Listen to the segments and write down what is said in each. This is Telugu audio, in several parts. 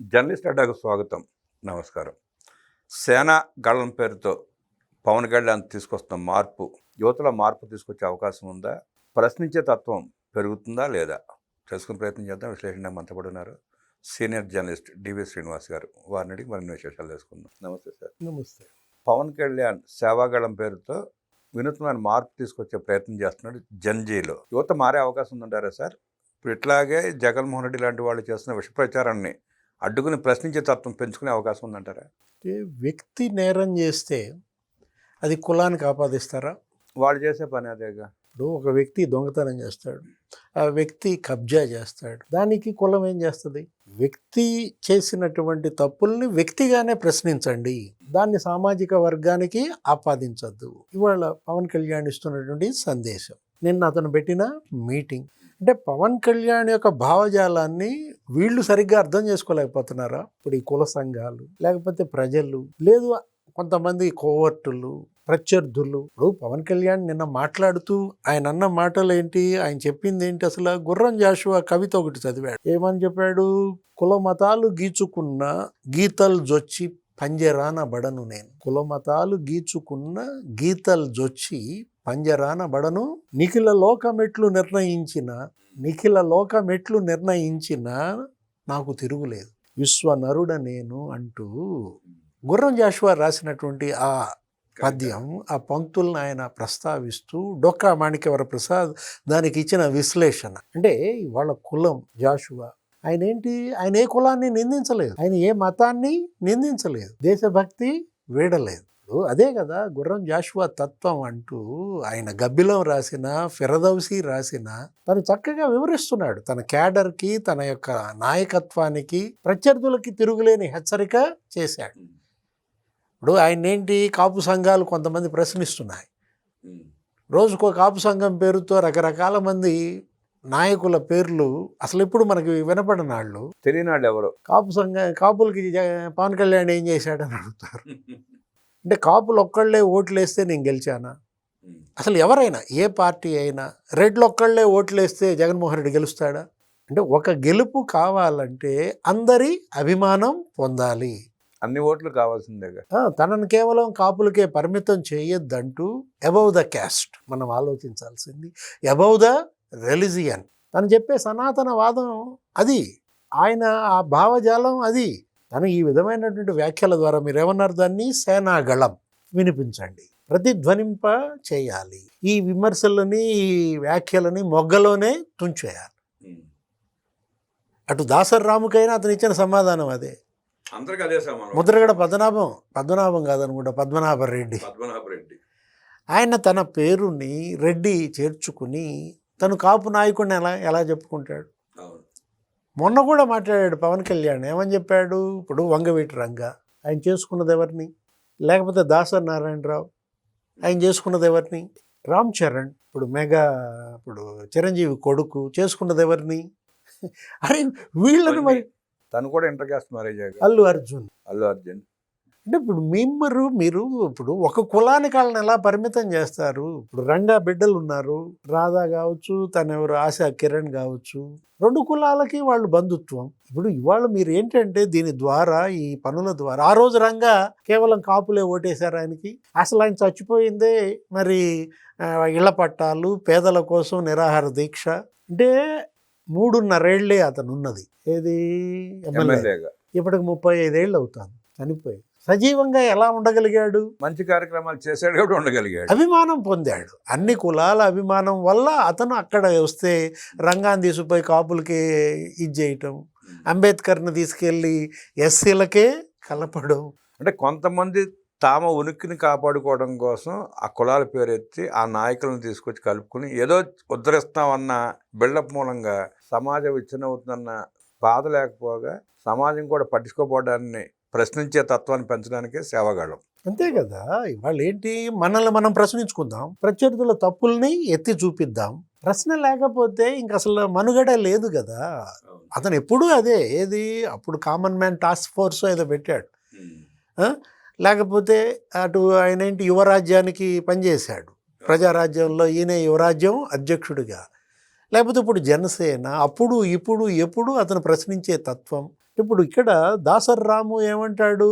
జర్నలిస్ట్ అడ్డాకు స్వాగతం. నమస్కారం. సేనా గళం పేరుతో పవన్ కళ్యాణ్ తీసుకొస్తున్న మార్పు యువతలో మార్పు తీసుకొచ్చే అవకాశం ఉందా? ప్రశ్నించే తత్వం పెరుగుతుందా లేదా? తెలుసుకునే ప్రయత్నం చేద్దాం. విశ్లేషణ మనతో పాటు ఉన్నారు సీనియర్ జర్నలిస్ట్ డివి శ్రీనివాస్ గారు. వారిని అడిగి మరిన్ని విశేషాలు తెలుసుకుందాం. నమస్తే సార్. నమస్తే. పవన్ కళ్యాణ్ సేవాగళం పేరుతో వినూత్నమైన మార్పు తీసుకొచ్చే ప్రయత్నం చేస్తున్నాడు. జంజీలో యువత మారే అవకాశం ఉందంటారా సార్? ఇప్పుడు ఇట్లాగే జగన్మోహన్ రెడ్డి లాంటి వాళ్ళు చేస్తున్న విష ప్రచారాన్ని అడ్డుకుని ప్రశ్నించే తత్వం పెంచుకునే అవకాశం ఉందంటారా? వ్యక్తి నేరం చేస్తే అది కులానికి ఆపాదిస్తారా? వాళ్ళు చేసే పని అదేగా. ఇప్పుడు ఒక వ్యక్తి దొంగతనం చేస్తాడు, ఆ వ్యక్తి కబ్జా చేస్తాడు, దానికి కులం ఏం చేస్తుంది? వ్యక్తి చేసినటువంటి తప్పుల్ని వ్యక్తిగానే ప్రశ్నించండి, దాన్ని సామాజిక వర్గానికి ఆపాదించద్దు. ఇవాళ పవన్ కళ్యాణ్ ఇస్తున్నటువంటి సందేశం. నిన్న అతను పెట్టిన మీటింగ్ అంటే పవన్ కళ్యాణ్ యొక్క భావజాలాన్ని వీళ్ళు సరిగ్గా అర్థం చేసుకోలేకపోతున్నారా? ఇప్పుడు ఈ కుల సంఘాలు, లేకపోతే ప్రజలు, లేదు కొంతమంది కోవర్టులు, ప్రత్యర్థులు. ఇప్పుడు పవన్ కళ్యాణ్ నిన్న మాట్లాడుతూ ఆయన అన్న మాటలు ఏంటి, ఆయన చెప్పింది ఏంటి? అసలు గుర్రం జాషువా కవిత ఒకటి చదివాడు. ఏమని చెప్పాడు? కుల మతాలు గీచుకున్న గీతలు జొచ్చి పంజరాన బడను నేను. కుల మతాలు గీచుకున్న గీతలు జొచ్చి పంజరాన బడను, నిఖిల లోకమెట్లు నిర్ణయించిన నాకు తిరుగులేదు, విశ్వనరుడ నేను అంటూ గుర్రం జాషువా రాసినటువంటి ఆ పద్యం, ఆ పంక్తులను ఆయన ప్రస్తావిస్తూ డొక్కా మాణిక్యవర ప్రసాద్ దానికి ఇచ్చిన విశ్లేషణ. అంటే వాళ్ళ కులం జాషువా, ఆయన ఏ కులాన్ని నిందించలేదు, ఆయన ఏ మతాన్ని నిందించలేదు, దేశభక్తి వీడలేదు. అదే కదా గుర్రం జాషువా తత్వం అంటూ ఆయన గబ్బిలం రాసిన, ఫిరదౌసి రాసిన తను చక్కగా వివరిస్తున్నాడు. తన క్యాడర్కి, తన యొక్క నాయకత్వానికి, ప్రత్యర్థులకి తిరుగులేని హెచ్చరిక చేశాడు. ఇప్పుడు ఆయన ఏంటి, కాపు సంఘాలు కొంతమంది ప్రశ్నిస్తున్నాయి. రోజుకో కాపు సంఘం పేరుతో రకరకాల మంది నాయకుల పేర్లు అసలు ఎప్పుడు మనకి వినపడినాళ్ళు, తెలియని వాళ్ళు ఎవరు కాపులకి పవన్ కళ్యాణ్ ఏం చేశాడని అడుగుతారు. అంటే కాపులు ఒక్కళ్ళే ఓట్లు వేస్తే నేను గెలిచానా? అసలు ఎవరైనా ఏ పార్టీ అయినా రెడ్లు ఒక్కళ్ళే ఓట్లు వేస్తే జగన్మోహన్ రెడ్డి గెలుస్తాడా? అంటే ఒక గెలుపు కావాలంటే అందరి అభిమానం పొందాలి, అన్ని ఓట్లు కావాల్సిందేగా. తనను కేవలం కాపులకే పరిమితం చేయొద్దంటూ అబౌవ్ ద క్యాస్ట్ మనం ఆలోచించాల్సింది, అబౌవ్ ద రిలిజియన్. తను చెప్పే సనాతనవాదం అది, ఆయన ఆ భావజాలం అది. తను ఈ విధమైనటువంటి వ్యాఖ్యల ద్వారా మీరేమన్నారు, దాన్ని సేనాగళం వినిపించండి, ప్రతిధ్వనింప చేయాలి, ఈ విమర్శలని, ఈ వ్యాఖ్యలని మొగ్గలోనే తుంచేయాలి. అటు దాసరి రాముకైనా అతను ఇచ్చిన సమాధానం అదే. ముద్రగడ పద్మనాభం కాదనుకుంటా, పద్మనాభరెడ్డి. ఆయన తన పేరుని రెడ్డి చేర్చుకుని తను కాపు నాయకుడిని ఎలా చెప్పుకుంటాడు? మొన్న కూడా మాట్లాడాడు పవన్ కళ్యాణ్. ఏమని చెప్పాడు? ఇప్పుడు వంగవీటి రంగా ఆయన చేసుకున్నది ఎవరిని? లేకపోతే దాసరి నారాయణరావు ఆయన చేసుకున్నది ఎవరిని? రామ్ చరణ్ ఇప్పుడు ఇప్పుడు చిరంజీవి కొడుకు చేసుకున్నది ఎవరిని? అరే వీళ్ళని మరి తను కూడా inter caste marriage. Allu Arjun. అంటే ఇప్పుడు మీరు ఇప్పుడు ఒక కులానికి వాళ్ళని ఎలా పరిమితం చేస్తారు? ఇప్పుడు రంగా బిడ్డలు ఉన్నారు, రాధా కావచ్చు, తనెవరు ఆశా కిరణ్ కావచ్చు, రెండు కులాలకి వాళ్ళు బంధుత్వం. ఇప్పుడు ఇవాళ మీరు ఏంటంటే దీని ద్వారా, ఈ పనుల ద్వారా, ఆ రోజు రంగా కేవలం కాపులే ఓటేశారు ఆయనకి. అసలు ఆయన చచ్చిపోయిందే మరి ఇళ్ల పట్టాలు, పేదల కోసం నిరాహార దీక్ష. అంటే 3.5 ఏళ్లే అతను ఉన్నది, ఏది ఎమ్మెల్యేగా. ఇప్పటికి 35 ఏళ్ళు అవుతాను చనిపోయి. సజీవంగా ఎలా ఉండగలిగాడు? మంచి కార్యక్రమాలు చేశాడు కాబట్టి ఉండగలిగాడు, అభిమానం పొందాడు. అన్ని కులాల అభిమానం వల్ల అతను అక్కడ వస్తే రంగాన్ని తీసుకుపోయి కాపులకి ఇది చేయటం, అంబేద్కర్ని తీసుకెళ్ళి ఎస్సీలకే కలపడం. అంటే కొంతమంది తాము ఉనికిని కాపాడుకోవడం కోసం ఆ కులాల పేరెత్తి ఆ నాయకులను తీసుకొచ్చి కలుపుకుని ఏదో ఉద్ధరిస్తామన్న బిల్డప్ మూలంగా సమాజం విచ్ఛిన్నవుతుందన్న బాధ లేకపోగా సమాజం కూడా పట్టించుకోపోవడాన్ని, ప్రశ్నించే తత్వాన్ని పెంచడానికే సేవాగళం. అంతే కదా. ఇవాళ ఏంటి, మనల్ని మనం ప్రశ్నించుకుందాం, ప్రత్యర్థుల తప్పుల్ని ఎత్తి చూపిద్దాం. ప్రశ్న లేకపోతే ఇంక అసలు మనుగడ లేదు కదా. అతను ఎప్పుడూ అదే, ఏది అప్పుడు కామన్ మ్యాన్ టాస్క్ ఫోర్స్ ఏదో పెట్టాడు, లేకపోతే అటు ఆయన ఏంటి యువరాజ్యానికి పనిచేశాడు, ప్రజారాజ్యంలో ఈయన యువరాజ్యం అధ్యక్షుడిగా, లేకపోతే ఇప్పుడు జనసేన, అప్పుడు ఇప్పుడు ఎప్పుడు అతను ప్రశ్నించే తత్వం. ఇప్పుడు ఇక్కడ దాసర్ రాము ఏమంటాడు,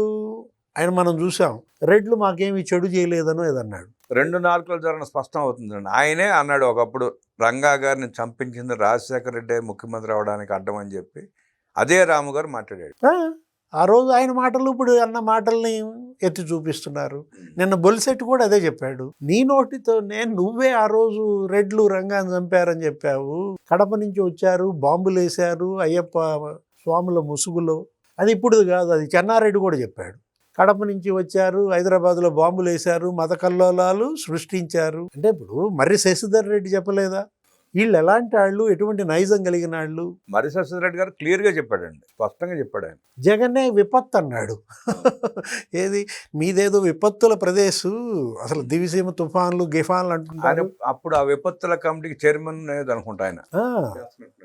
ఆయన మనం చూసాం, రెడ్లు మాకేమి చెడు చేయలేదనో ఏదన్నాడు. 2-4 జరిగిన స్పష్టం అవుతుందండి. ఆయనే అన్నాడు ఒకప్పుడు రంగా గారిని చంపించింది రాజశేఖర రెడ్డి ముఖ్యమంత్రి అవడానికి అడ్డం అని చెప్పి అదే రాము గారు మాట్లాడాడు. ఆ రోజు ఆయన మాటలు ఇప్పుడు అన్న మాటల్ని ఎత్తి చూపిస్తున్నారు. నిన్న బొలిశెట్టి కూడా అదే చెప్పాడు. నీ నోటితోనే నువ్వే ఆ రోజు రెడ్లు రంగాన్ని చంపారని చెప్పావు, కడప నుంచి వచ్చారు, బాంబులు వేశారు అయ్యప్ప స్వాముల ముసుగులో. అది ఇప్పుడు కాదు, అది చెన్నారెడ్డి కూడా చెప్పాడు. కడప నుంచి వచ్చారు, హైదరాబాద్లో బాంబులు వేశారు, మత కల్లోలాలు సృష్టించారు. అంటే ఇప్పుడు మర్రి శశిధర్ రెడ్డి చెప్పలేదా? వీళ్ళు ఎలాంటి వాళ్ళు, ఎటువంటి నైజం కలిగిన వాళ్ళు? మర్రి శశిధర్ గారు క్లియర్గా చెప్పాడండి, స్పష్టంగా చెప్పాడు ఆయన. జగనే విపత్తు అన్నాడు. ఏది మీదేదో విపత్తుల ప్రదేశం, అసలు దివిసీమ తుఫాన్లు గిఫాన్లు అంటున్నారు. అప్పుడు ఆ విపత్తుల కమిటీకి చైర్మన్ అనుకుంటా ఆయన,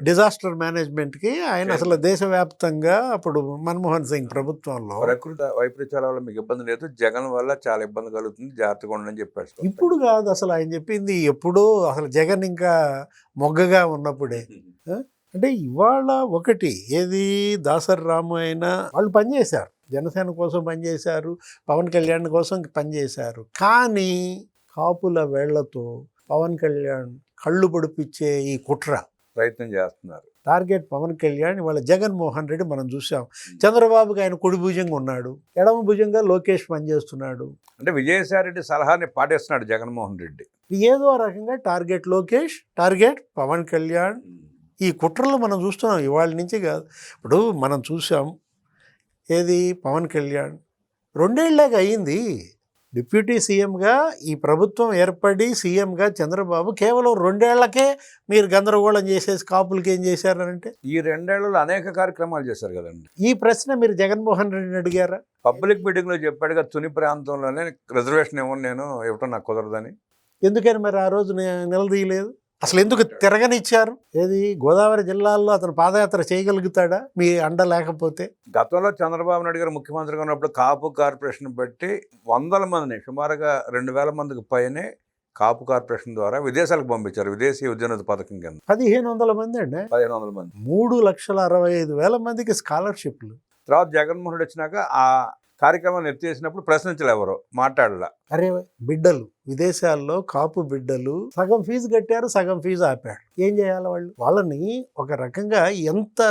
డిజాస్టర్ మేనేజ్మెంట్కి ఆయన అసలు దేశవ్యాప్తంగా అప్పుడు మన్మోహన్ సింగ్ ప్రభుత్వంలో. ప్రకృతి వైపరీత్యాల వల్ల మీకు ఇబ్బంది లేదు, జగన్ వల్ల చాలా ఇబ్బంది కలుగుతుంది, జాగ్రత్తగా ఉండని చెప్పాడు. ఇప్పుడు కాదు అసలు ఆయన చెప్పింది, ఎప్పుడో అసలు జగన్ ఇంకా మొగ్గగా ఉన్నప్పుడే. అంటే ఇవాళ ఒకటి ఏది, దాసర్ రాము అయినా వాళ్ళు పనిచేశారు, జనసేన కోసం పనిచేశారు, పవన్ కళ్యాణ్ కోసం పనిచేశారు. కానీ కాపుల వేళ్లతో పవన్ కళ్యాణ్ కళ్ళు పొడిపించే ఈ కుట్ర ప్రయత్నం చేస్తున్నారు. టార్గెట్ పవన్ కళ్యాణ్. ఇవాళ జగన్మోహన్ రెడ్డి మనం చూసాం, చంద్రబాబుకి ఆయన కుడి భుజంగా ఉన్నాడు, ఎడమ భుజంగా లోకేష్ పనిచేస్తున్నాడు. అంటే విజయసాయి రెడ్డి సలహాని పాటిస్తున్నాడు జగన్మోహన్ రెడ్డి. ఏదో రకంగా టార్గెట్ లోకేష్, టార్గెట్ పవన్ కళ్యాణ్. ఈ కుట్రలు మనం చూస్తున్నాం ఇవాళ నుంచి కాదు. ఇప్పుడు మనం చూసాం ఏది, పవన్ కళ్యాణ్ 2 ఏళ్ళగా అయింది డిప్యూటీ సీఎంగా, ఈ ప్రభుత్వం ఏర్పడి సీఎంగా చంద్రబాబు కేవలం 2 ఏళ్లకే మీరు గందరగోళం చేసేసి కాపులకి ఏం చేశారనంటే, ఈ 2 ఏళ్లలో అనేక కార్యక్రమాలు చేశారు కదండి. ఈ ప్రశ్న మీరు జగన్మోహన్ రెడ్డిని అడిగారా? పబ్లిక్ మీటింగ్లో చెప్పాడుగా, తుని ప్రాంతంలోనే రిజర్వేషన్ ఇవ్వటం నాకు కుదరదని. ఎందుకని మరి ఆ రోజు నిలదీయలేదు? అసలు ఎందుకు తిరగనిచ్చారు? ఏది, గోదావరి జిల్లాల్లో అతను పాదయాత్ర చేయగలుగుతాడా మీ అండ లేకపోతే? గతంలో చంద్రబాబు నాయుడు గారు ముఖ్యమంత్రిగా ఉన్నప్పుడు కాపు కార్పొరేషన్ బట్టి 100 మందిని, సుమారుగా 2000 మందికి పైనే కాపు కార్పొరేషన్ ద్వారా విదేశాలకు పంపించారు, విదేశీ ఉద్యోగ పథకం కింద. 1500 మంది అండి, 1500 మంది, 3,65,000 మందికి స్కాలర్షిప్లు. తర్వాత జగన్మోహన్ రెడ్డి వచ్చినాక ఆ కార్యక్రమాన్ని ఎత్తేసినప్పుడు ప్రశ్నించలే, ఎవరు మాట్లాడలా. అరే బిడ్డలు విదేశాల్లో కాపు బిడ్డలు సగం ఫీజు కట్టారు, సగం ఫీజు ఆపాడు. ఏం చేయాలి వాళ్ళు? వాళ్ళని ఒక రకంగా ఎంత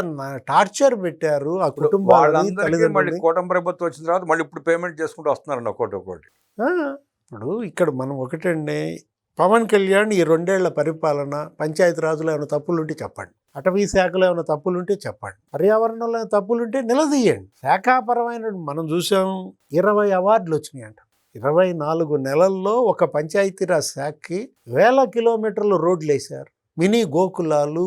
టార్చర్ పెట్టారు ఆ కుటుంబాలని. మళ్ళీ కూటమి ప్రభుత్వం వచ్చిన తర్వాత మళ్ళీ ఇప్పుడు పేమెంట్ చేసుకుంటూ వస్తున్నారు ఒక్కోటి. ఇప్పుడు ఇక్కడ మనం ఒకటండి, పవన్ కళ్యాణ్ ఈ 2 ఏళ్ల పరిపాలన, పంచాయతీ రాజులో ఏమైనా తప్పులుంటే చెప్పండి, అటవీ శాఖలో ఏమైనా తప్పులుంటే చెప్పండి, పర్యావరణంలో ఏమైనా తప్పులుంటే నిలదీయండి. శాఖాపరమైన మనం చూసాం 20 అవార్డులు వచ్చినాయి అంట. 24 నెలల్లో ఒక పంచాయతీరాజ్ శాఖకి 1000 కిలోమీటర్లు రోడ్లు వేశారు. మినీ గోకులాలు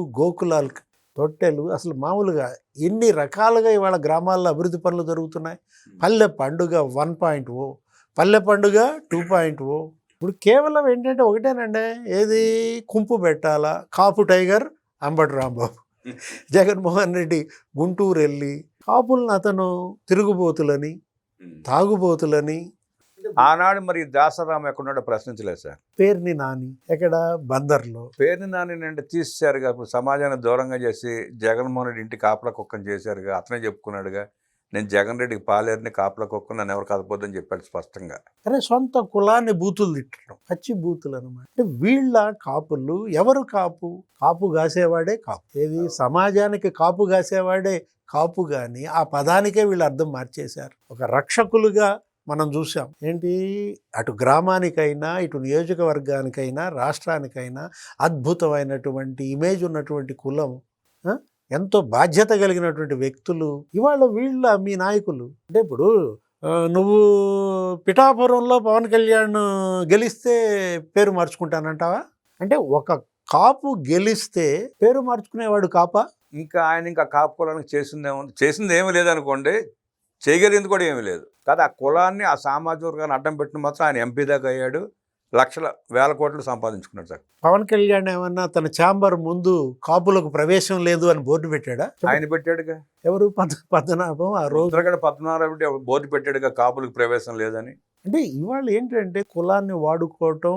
తొట్టెలు, అసలు మామూలుగా ఎన్ని రకాలుగా ఇవాళ గ్రామాల్లో అభివృద్ధి పనులు జరుగుతున్నాయి. పల్లె పండుగ 1.0, పల్లె పండుగ 2.0. ఇప్పుడు కేవలం ఏంటంటే ఒకటేనండి, ఏది, కుంపు పెట్టాలా, కాపు టైగర్ అంబటి రాంబాబు. జగన్మోహన్ రెడ్డి గుంటూరు వెళ్ళి కాపులను అతను తిరుగుబోతులని, తాగుబోతులని. ఆనాడు మరి దాసరాము ఎక్కడున్నాడో ప్రశ్నించలేదు సార్. పేర్ని నాని ఎక్కడ, బందర్లో. పేర్ని నాని అంటే తీసేశారుగా, ఇప్పుడు సమాజాన్ని దూరంగా చేసి జగన్మోహన్ రెడ్డి ఇంటి కాపలా కుక్కని చేశారుగా. అతనే చెప్పుకున్నాడుగా, నేను జగన్ రెడ్డికి పాలేరుని కాపలా కుక్కని నన్ను ఎవరు కదపోద్దని చెప్పాడు స్పష్టంగా. అరే సొంత కులాన్ని బూతులు తిట్టడం, పచ్చి బూతులు అనమాట. అంటే వీళ్ళ కాపులు ఎవరు? కాపు కాసేవాడే కాపు. ఏది, సమాజానికి కాపు కాసేవాడే కాపు. కానీ ఆ పదానికే వీళ్ళు అర్థం మార్చేశారు. ఒక రక్షకులుగా మనం చూసాం. ఏంటి, అటు గ్రామానికైనా, ఇటు నియోజకవర్గానికైనా, రాష్ట్రానికైనా అద్భుతమైనటువంటి ఇమేజ్ ఉన్నటువంటి కులం, ఎంతో బాధ్యత కలిగినటువంటి వ్యక్తులు. ఇవాళ వీళ్ళ మీ నాయకులు. అంటే ఇప్పుడు నువ్వు పిఠాపురంలో పవన్ కళ్యాణ్ గెలిస్తే పేరు మార్చుకుంటానంటావా? అంటే ఒక కాపు గెలిస్తే పేరు మార్చుకునేవాడు కాపా? ఇంకా ఆయన ఇంకా కాపు కులానికి చేసింది ఏమీ లేదనుకోండి, చేయగలిగింది కూడా ఏమీ లేదు కదా. ఆ కులాన్ని, ఆ సామాజిక వర్గాన్ని అడ్డం పెట్టిన మాత్రం ఆయన ఎంపీ దాకా అయ్యాడు, లక్షల 1000 కోట్లు సంపాదించుకున్నాడు సార్. పవన్ కళ్యాణ్ ఏమన్నా తన ఛాంబర్ ముందు కాపులకు ప్రవేశం లేదు అని బోర్డు పెట్టాడా? ఆయన పెట్టాడుగా. ఎవరు? పద్మనాభం. ఆ రోజు పద్మనాభం బోర్డు పెట్టాడుగా, కాపులకు ప్రవేశం లేదని. అంటే ఇవాళ ఏంటంటే కులాన్ని వాడుకోవటం,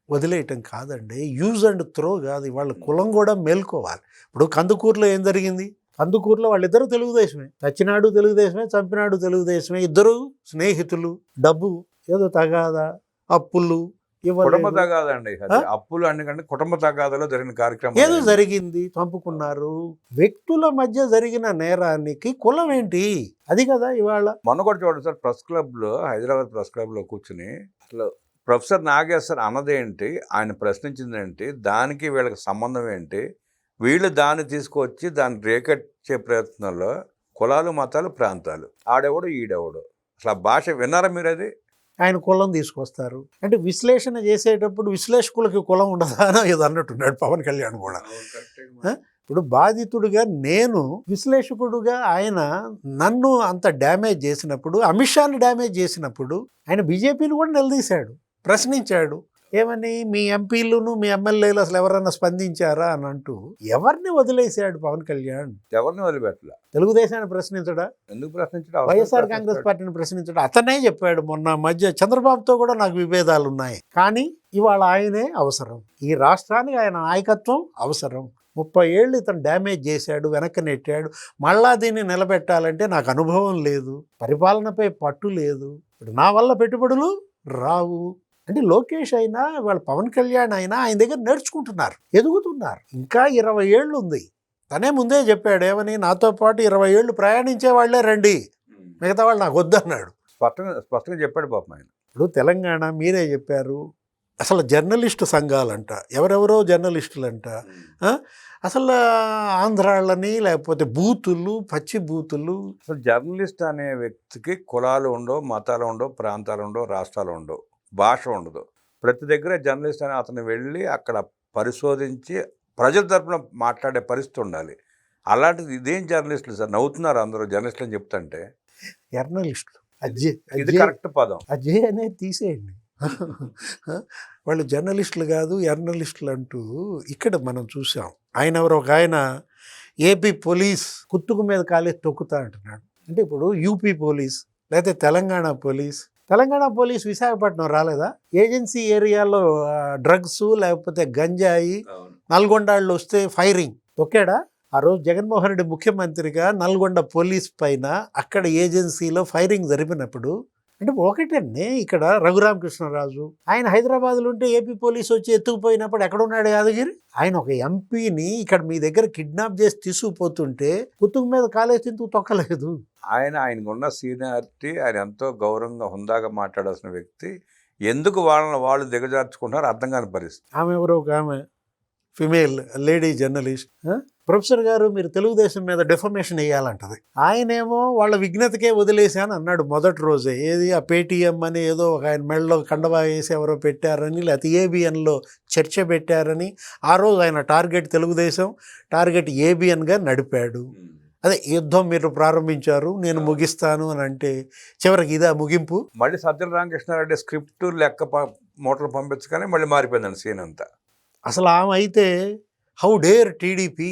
వదిలేయటం కాదండి, యూజ్ అండ్ త్రో కాదు. ఇవాళ కులం కూడా మేల్కోవాలి. ఇప్పుడు కందుకూరులో ఏం జరిగింది? కందుకూరులో వాళ్ళిద్దరూ తెలుగుదేశమే, చచ్చినాడు తెలుగుదేశమే, చంపినాడు తెలుగుదేశమే, ఇద్దరు స్నేహితులు. డబ్బు ఏదో తగాదా, అప్పులు కుటుంబ ఇవ్వలేదు, తగాదండి అది. అప్పులు అన్నికంటే కుటుంబ తగాదాలో జరిగిన కార్యక్రమం ఏదో జరిగింది, చంపుకున్నారు. వ్యక్తుల మధ్య జరిగిన నేరానికి కులం ఏంటి? అది కదా ఇవాళ. మొన్న కూడా చూడండి సార్, ప్రెస్ క్లబ్లో, హైదరాబాద్ ప్రెస్ క్లబ్లో కూర్చుని అసలు ప్రొఫెసర్ నాగేశ్వర్ అన్నదేంటి, ఆయన ప్రశ్నించిందేంటి, దానికి వీళ్ళకి సంబంధం ఏంటి, వీళ్ళు దాన్ని తీసుకొచ్చి దాన్ని రేకెట్చే ప్రయత్నంలో కులాలు, మతాలు, ప్రాంతాలు, ఆడెవడు ఈడెవడు, అసలు ఆ భాష విన్నారా మీరు? అది ఆయన కులం తీసుకొస్తారు. అంటే విశ్లేషణ చేసేటప్పుడు విశ్లేషకులకి కులం ఉండదా అని ఏదో అన్నట్టున్నాడు పవన్ కళ్యాణ్ కూడా. ఇప్పుడు బాధితుడిగా నేను, విశ్లేషకుడుగా ఆయన నన్ను అంత డ్యామేజ్ చేసినప్పుడు, అమిత్ షాని డ్యామేజ్ చేసినప్పుడు ఆయన బీజేపీని కూడా నిలదీశాడు, ప్రశ్నించాడు. ఏమని, మీ ఎంపీలను మీ ఎమ్మెల్యేలు అసలు ఎవరన్నా స్పందించారా అని అంటూ ఎవరిని వదిలేశాడు పవన్ కళ్యాణ్? ఎవరిని వదిలిపెట్టలే. తెలుగుదేశాన్ని ప్రశ్నించడా, ఎందుకు ప్రశ్నించడం? వైఎస్ఆర్ కాంగ్రెస్ పార్టీని ప్రశ్నించడా? అతనే చెప్పాడు మొన్న మధ్య, చంద్రబాబుతో కూడా నాకు విభేదాలు ఉన్నాయి, కానీ ఇవాళ ఆయనే అవసరం, ఈ రాష్ట్రానికి ఆయన నాయకత్వం అవసరం. 30 ఏళ్ళు ఇతను డ్యామేజ్ చేశాడు, వెనక్కి నెట్టాడు. మళ్ళా దీన్ని నిలబెట్టాలంటే నాకు అనుభవం లేదు, పరిపాలనపై పట్టు లేదు, ఇప్పుడు నా వల్ల పెట్టుబడులు రావు. అంటే లోకేష్ అయినా వాళ్ళ పవన్ కళ్యాణ్ అయినా ఆయన దగ్గర నేర్చుకుంటున్నారు, ఎదుగుతున్నారు. ఇంకా 20 ఏళ్ళు ఉంది. తనే ముందే చెప్పాడు ఏమని, నాతో పాటు 20 ఏళ్ళు ప్రయాణించే వాళ్ళే రండి, మిగతా వాళ్ళు నాకు వద్దన్నాడు. స్పష్టంగా చెప్పాడు పాపం ఆయన. ఇప్పుడు తెలంగాణ మీరే చెప్పారు, అసలు జర్నలిస్టు సంఘాలంట, ఎవరెవరో జర్నలిస్టులంట, అసలు ఆంధ్రాళ్ళని, లేకపోతే బూతులు, పచ్చి బూతులు. అసలు జర్నలిస్ట్ అనే వ్యక్తికి కులాలు ఉండవు, మతాలు ఉండవు, ప్రాంతాలు ఉండవు, రాష్ట్రాలు ఉండవు, భాష ఉండదు. ప్రతి దగ్గర జర్నలిస్ట్ అని అతను వెళ్ళి అక్కడ పరిశోధించి ప్రజల తరపున మాట్లాడే పరిస్థితి ఉండాలి. అలాంటిది ఇదేం జర్నలిస్టులు సార్? నవ్వుతున్నారు అందరూ జర్నలిస్టులు అని చెప్తుంటే. జర్నలిస్టులు ఇది కరెక్ట్ పదం. అజయ్ అనేది తీసేయండి. వాళ్ళు జర్నలిస్టులు కాదు, జర్నలిస్టులు అంటూ ఇక్కడ మనం చూసాం. ఆయన ఎవరు, ఒక ఆయన ఏపీ పోలీస్ కుత్తుకు మీద కాలేసి తొక్కుతా అంటున్నాడు. అంటే ఇప్పుడు యూపీ పోలీస్ లేకపోతే తెలంగాణ పోలీస్ విశాఖపట్నం రాలేదా? ఏజెన్సీ ఏరియాలో డ్రగ్స్ లేకపోతే గంజాయి, నల్గొండళ్ళు వస్తే ఫైరింగ్ తొక్కాడా? ఆ రోజు జగన్మోహన్ రెడ్డి ముఖ్యమంత్రిగా నల్గొండ పోలీస్ పైన అక్కడ ఏజెన్సీలో ఫైరింగ్ జరిపినప్పుడు, అంటే ఒకటండి, ఇక్కడ రఘురామకృష్ణరాజు ఆయన హైదరాబాద్లో ఉంటే ఏపీ పోలీసు వచ్చి ఎత్తుకుపోయినప్పుడు ఎక్కడున్నాడు యాదగిరి? ఆయన ఒక ఎంపీని ఇక్కడ మీ దగ్గర కిడ్నాప్ చేసి తీసుకుపోతుంటే కుతుకు మీద కాలేసి ఎందుకు తొక్కలేదు? ఆయనకున్న సీనియారిటీ, ఆయన ఎంతో గౌరవంగా హుందాగా మాట్లాడాల్సిన వ్యక్తి, ఎందుకు వాళ్ళని వాళ్ళు దిగజార్చుకుంటారో అర్థం కాని పరిస్థితి. ఆమె ఎవరో ఒక ఆమె ఫిమేల్ లేడీ జర్నలిస్ట్, ప్రొఫెసర్ గారు మీరు తెలుగుదేశం మీద డెఫమేషన్ వేయాలంటది. ఆయనేమో వాళ్ళ విఘ్నతకే వదిలేశాను అన్నాడు మొదటి రోజే. ఏది, ఆ పేటీఎం అని ఏదో ఒక ఆయన మెడలో కండవా వేసి ఎవరో పెట్టారని, లేకపోతే ఏబిఎన్లో చర్చ పెట్టారని, ఆ రోజు ఆయన టార్గెట్ తెలుగుదేశం, టార్గెట్ ఏబిఎన్గా నడిపాడు. అదే యుద్ధం మీరు ప్రారంభించారు, నేను ముగిస్తాను అని అంటే చివరికి ఇదా ముగింపు? మళ్ళీ సజ్జల రామకృష్ణారెడ్డి స్క్రిప్ట్ లెక్క మోటార్లు పంపించగానే మళ్ళీ మారిపోయిందండి సీన్ అంతా. అసలు ఆమె అయితే how dare TDP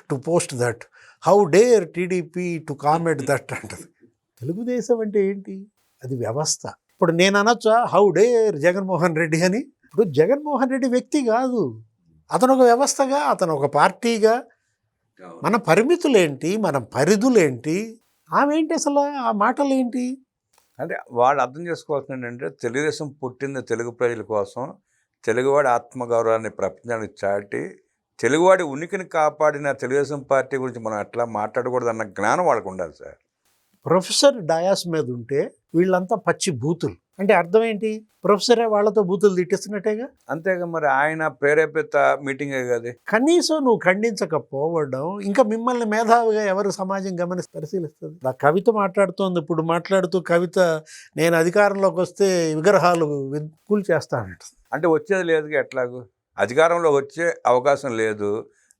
to post that, how dare TDP to comment that అంటది. తెలుగుదేశం అంటే ఏంటి? అది వ్యవస్థ. ఇప్పుడు నేను అనొచ్చా హౌ డేర్ జగన్మోహన్ రెడ్డి అని? ఇప్పుడు జగన్మోహన్ రెడ్డి వ్యక్తి కాదు, అతను ఒక వ్యవస్థగా, అతను ఒక పార్టీగా. మన పరిమితులేంటి, మన పరిధులేంటి, ఆమె ఏంటి, అసలు ఆ మాటలు ఏంటి? అంటే వాళ్ళు అర్థం చేసుకోవాల్సింది ఏంటంటే, తెలుగుదేశం పుట్టింది తెలుగు ప్రజల కోసం, తెలుగువాడి ఆత్మగౌరవాన్ని ప్రపంచానికి చాటి, తెలుగువాడి ఉనికిని కాపాడిన తెలుగుదేశం పార్టీ గురించి మనం ఎట్లా మాట్లాడకూడదు అన్న జ్ఞానం వాళ్ళకు ఉండాలి సార్. ప్రొఫెసర్ డయాస్ మీద ఉంటే వీళ్ళంతా పచ్చి బూతులు అంటే అర్థం ఏంటి? ప్రొఫెసరే వాళ్ళతో బూతులు తిట్టిస్తున్నట్టేగా. అంతేగా, మరి ఆయన ప్రేరేపిత మీటింగే కదా. కనీసం నువ్వు ఖండించకపోవడం, ఇంకా మిమ్మల్ని మేధావిగా ఎవరు సమాజం పరిశీలిస్తుంది? నా కవిత మాట్లాడుతోంది, ఇప్పుడు మాట్లాడుతూ కవిత నేను అధికారంలోకి వస్తే విగ్రహాలు కూల్చేస్తానంట. అంటే వచ్చేది లేదుగా, ఎట్లాగూ అధికారంలో వచ్చే అవకాశం లేదు,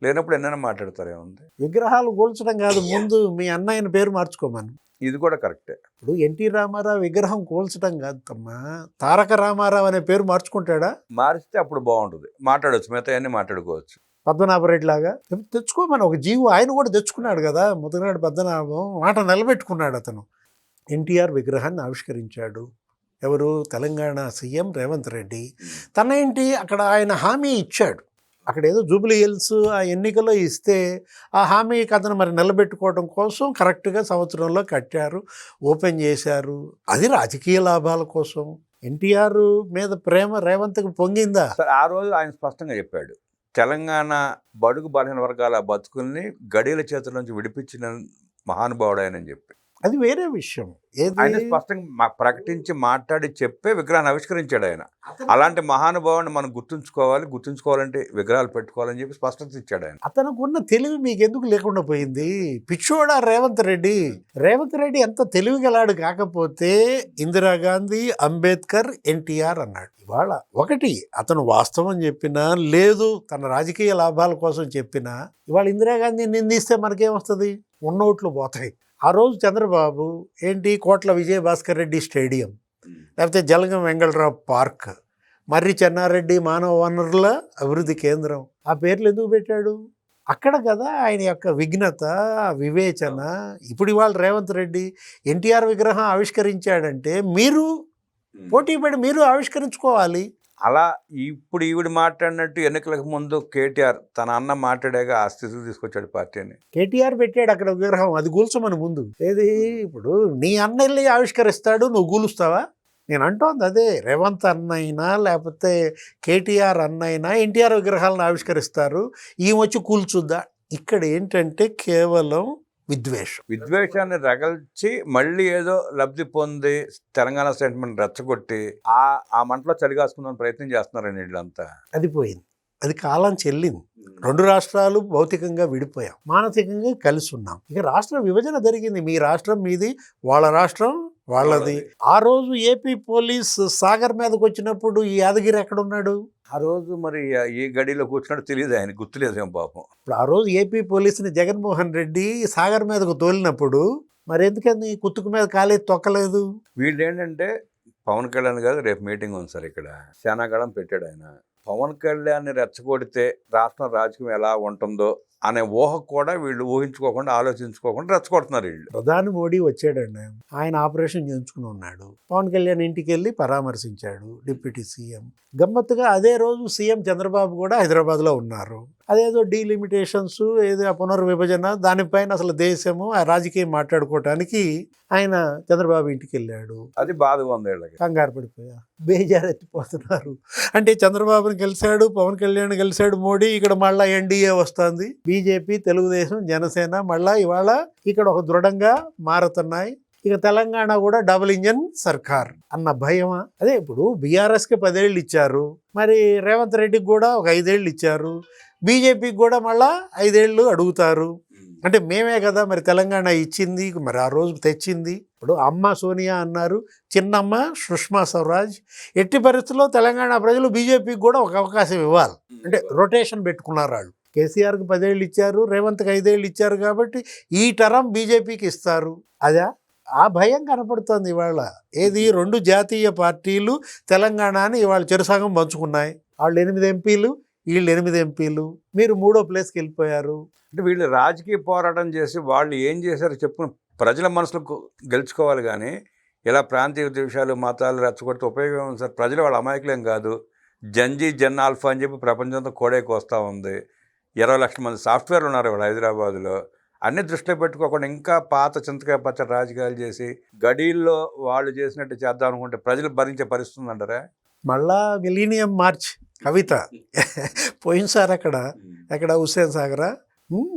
లేనప్పుడు ఎన్నైనా మాట్లాడతారేముంది. విగ్రహాలు కూల్చడం కాదు, ముందు మీ అన్నయ్యని పేరు మార్చుకోమని. ఇది కూడా కరెక్టే. ఇప్పుడు ఎన్టీ రామారావు విగ్రహం కూల్చడం కాదు తమ్మా, తారక రామారావు అనే పేరు మార్చుకుంటాడా? మారిస్తే అప్పుడు బాగుంటుంది, మాట్లాడవచ్చు, మిగతా అన్నీ మాట్లాడుకోవచ్చు. పద్మనాభరెడ్డి లాగా తెచ్చుకోమని ఒక జీవు ఆయన కూడా తెచ్చుకున్నాడు కదా. ముద్రనాడు పద్మనాభం మాట నిలబెట్టుకున్నాడు. అతను ఎన్టీఆర్ విగ్రహాన్ని ఆవిష్కరించాడు. ఎవరు? తెలంగాణ సీఎం రేవంత్ రెడ్డి. తనేంటి అక్కడ ఆయన హామీ ఇచ్చాడు, అక్కడ ఏదో జూబ్లీ హిల్స్ ఆ ఎన్నికలో ఇస్తే ఆ హామీ కథను మరి నిలబెట్టుకోవడం కోసం కరెక్ట్గా సంవత్సరంలో కట్టారు, ఓపెన్ చేశారు. అది రాజకీయ లాభాల కోసం. ఎన్టీఆర్ మీద ప్రేమ రేవంత్కి పొంగిందా? సరే, ఆ రోజు ఆయన స్పష్టంగా చెప్పాడు, తెలంగాణ బడుగు బలహీన వర్గాల బతుకుల్ని గడీల చేతుల నుంచి విడిపించిన మహానుభావుడు ఆయనని చెప్పి అది వేరే విషయం. ఆయన ఏది స్పష్టంగా ప్రకటించి మాట్లాడి చెప్పే విగ్రహాన్ని ఆవిష్కరించాడు ఆయన. అలాంటి మహానుభావుని మనం గుర్తుంచుకోవాలంటే విగ్రహాలు పెట్టుకోవాలని చెప్పి స్పష్టత ఇచ్చాడు ఆయన. అతనుకున్న తెలివి మీకు ఎందుకు లేకుండా పోయింది? పిచ్చోడా రేవంత్ రెడ్డి. రేవంత్ రెడ్డి ఎంత తెలివిగలాడు కాకపోతే ఇందిరాగాంధీ, అంబేద్కర్, ఎన్టీఆర్ అన్నాడు. ఇవాళ ఒకటి అతను వాస్తవం చెప్పినా, లేదు తన రాజకీయ లాభాల కోసం చెప్పినా, ఇవాళ ఇందిరాగాంధీని నిందిస్తే మనకేమొస్తుంది? ఉన్నోట్లు పోతాయి. ఆ రోజు చంద్రబాబు ఏంటి, కోట్ల విజయభాస్కర్ రెడ్డి స్టేడియం, లేకపోతే జలగం వెంగళరావు పార్క్, మర్రి చెన్నారెడ్డి మానవ వనరుల అభివృద్ధి కేంద్రం, ఆ పేర్లు ఎందుకు పెట్టాడు? అక్కడ కదా ఆయన యొక్క విఘ్నత, వివేచన. ఇప్పుడు ఇవాళ రేవంత్ రెడ్డి ఎన్టీఆర్ విగ్రహం ఆవిష్కరించాడంటే మీరు పోటీ పడి మీరు ఆవిష్కరించుకోవాలి. అలా ఇప్పుడు ఈవిడ మాట్లాడినట్టు ఎన్నికలకు ముందు కేటీఆర్ తన అన్న మాట్లాడాక ఆ స్థితికి తీసుకొచ్చాడు పార్టీని. కేటీఆర్ పెట్టాడు అక్కడ విగ్రహం, అది కూల్చమని ముందు. ఏది ఇప్పుడు నీ అన్నల్ని ఆవిష్కరిస్తాడు, నువ్వు కూలుస్తావా? నేను అంటోంది అదే. రేవంత్ అన్నైనా లేకపోతే కేటీఆర్ అన్నైనా ఎన్టీఆర్ విగ్రహాలను ఆవిష్కరిస్తారు, ఈ వచ్చి కూల్చుద్దా? ఇక్కడ ఏంటంటే కేవలం విద్వేషాన్ని రగల్చి మళ్ళీ ఏదో లబ్ధి పొంది తెలంగాణ సెంటిమెంట్ రెచ్చగొట్టి ఆ మంటలో చలిగాసుకుందాం ప్రయత్నం చేస్తున్నారండి వీళ్ళంతా. అది పోయింది, అది కాలం చెల్లింది. రెండు రాష్ట్రాలు భౌతికంగా విడిపోయాం, మానసికంగా కలిసి ఉన్నాం. ఇక రాష్ట్ర విభజన జరిగింది. మీ రాష్ట్రం మీది, వాళ్ళ రాష్ట్రం వాళ్ళది. ఆ రోజు ఏపీ పోలీస్ సాగర్ మీదకి వచ్చినప్పుడు ఈ యాదగిరి ఎక్కడున్నాడు? ఆ రోజు మరి ఏ గడిలో కూర్చున్నాడు తెలియదు, ఆయన గుర్తులేదేం పాపం. ఇప్పుడు ఆ రోజు ఏపీ పోలీసుని జగన్మోహన్ రెడ్డి సాగర్ మీదకు తోలినప్పుడు మరి ఎందుకని కుత్తుకు మీద కాలేదు, తొక్కలేదు? వీళ్ళు ఏంటంటే పవన్ కళ్యాణ్ గారు రేపు మీటింగ్ ఉంది సార్, ఇక్కడ సేనాగళం పెట్టాడు ఆయన. పవన్ కళ్యాణ్ని రెచ్చగొడితే రాష్ట్రం రాజకీయం ఎలా ఉంటుందో అనే ఊహ కూడా వీళ్ళు ఊహించుకోకుండా, ఆలోచించుకోకుండా రెచ్చగొడుతున్నారు వీళ్ళు. ప్రధాని మోడీ వచ్చాడండి, ఆయన ఆపరేషన్ చేయించుకుని ఉన్నాడు. పవన్ కళ్యాణ్ ఇంటికి వెళ్ళి పరామర్శించాడు డిప్యూటీ సీఎం. గమ్మత్తుగా అదే రోజు సీఎం చంద్రబాబు కూడా హైదరాబాద్లో ఉన్నారు. అదేదో డీలిమిటేషన్స్, ఏదో పునర్విభజన, దానిపైన అసలు దేశము ఆ రాజకీయం మాట్లాడుకోవటానికి ఆయన చంద్రబాబు ఇంటికి వెళ్ళాడు. అది బాధగా ఉంది వీళ్ళకి. కంగారు పడిపోయా, బేజారెత్తిపోతున్నారు. అంటే చంద్రబాబుని కలిశాడు, పవన్ కళ్యాణ్ కలిశాడు మోడీ, ఇక్కడ మళ్ళా ఎన్డీఏ వస్తుంది, బీజేపీ, తెలుగుదేశం, జనసేన మళ్ళా ఇవాళ ఇక్కడ ఒక దృఢంగా మారుతున్నాయి. ఇక తెలంగాణ కూడా డబుల్ ఇంజన్ సర్కార్ అన్న భయమా? అదే ఇప్పుడు బీఆర్ఎస్కి 10 ఏళ్ళు ఇచ్చారు, మరి రేవంత్ రెడ్డికి కూడా ఒక 5 ఏళ్ళు ఇచ్చారు, బీజేపీకి కూడా మళ్ళా 5 ఏళ్ళు అడుగుతారు. అంటే మేమే కదా మరి తెలంగాణ ఇచ్చింది, మరి ఆ రోజు తెచ్చింది. ఇప్పుడు అమ్మ సోనియా అన్నారు, చిన్నమ్మ సుష్మా స్వరాజ్. ఎట్టి పరిస్థితుల్లో తెలంగాణ ప్రజలు బీజేపీకి కూడా ఒక అవకాశం ఇవ్వాలి. అంటే రొటేషన్ పెట్టుకున్నారు వాళ్ళు. కేసీఆర్కి 10 ఏళ్ళు ఇచ్చారు, రేవంత్కి 5 ఏళ్ళు ఇచ్చారు, కాబట్టి ఈ టర్మ్ బీజేపీకి ఇస్తారు. అదా ఆ భయం కనపడుతోంది ఇవాళ. ఏది, 2 జాతీయ పార్టీలు తెలంగాణని ఇవాళ చెరుసగం పంచుకున్నాయి. వాళ్ళు 8 ఎంపీలు, వీళ్ళు 8 ఎంపీలు, మీరు 3వ ప్లేస్కి వెళ్ళిపోయారు. అంటే వీళ్ళు రాజకీయ పోరాటం చేసి వాళ్ళు ఏం చేశారో చెప్పుకుని ప్రజల మనసులకు గెలుచుకోవాలి, కానీ ఇలా ప్రాంతీయ విషయాలు, మతాలు రెచ్చగొడితే ఉపయోగం సార్. ప్రజలు వాళ్ళ అమాయకులేం కాదు. జన్ ఆల్ఫా అని చెప్పి ప్రపంచంతో కోడేకి వస్తూ ఉంది. 20 లక్షల మంది సాఫ్ట్వేర్లు ఉన్నారు వాళ్ళు హైదరాబాద్లో. అన్ని దృష్టిలో పెట్టుకోకుండా ఇంకా పాత చింతకాయ పచ్చడి రాజకీయాలు చేసి గడీల్లో వాళ్ళు చేసినట్టు చేద్దాం అనుకుంటే ప్రజలు భరించే పరిస్థితి ఉందంటారా? మళ్ళా మిలీనియం మార్చ్ కవిత పోయినసారి అక్కడ హుస్సేన్ సాగరా,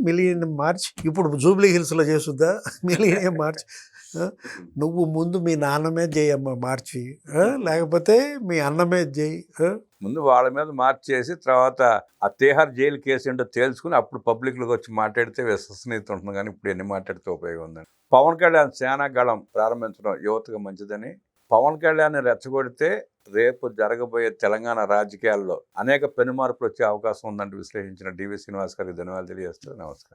మిలీనియం మార్చ్ ఇప్పుడు జూబ్లీ హిల్స్లో చేసుద్దా మిలీనియం మార్చ్? నువ్వు ముందు మీ నాన్నమే చేయమ్మా మార్చి, లేకపోతే మీ అన్నమే చేయి. ముందు వాళ్ళ మీద మార్చేసి తర్వాత ఆ తీహార్ జైలు కేసు ఏంటో తేల్చుకుని అప్పుడు పబ్లిక్లోకి వచ్చి మాట్లాడితే విశ్వసనీయత ఉంటుంది, కానీ ఇప్పుడు ఎన్ని మాట్లాడితే ఉపయోగం ఉందని. పవన్ కళ్యాణ్ సేనాగళం ప్రారంభించడం యువతకు మంచిదని, పవన్ కళ్యాణ్ రెచ్చగొడితే రేపు జరగబోయే తెలంగాణ రాజకీయాల్లో అనేక పెనుమార్పులు వచ్చే అవకాశం ఉందంటూ విశ్లేషించిన డివి శ్రీనివాస్ గారికి ధన్యవాదాలు తెలియజేస్తూ నమస్కారం.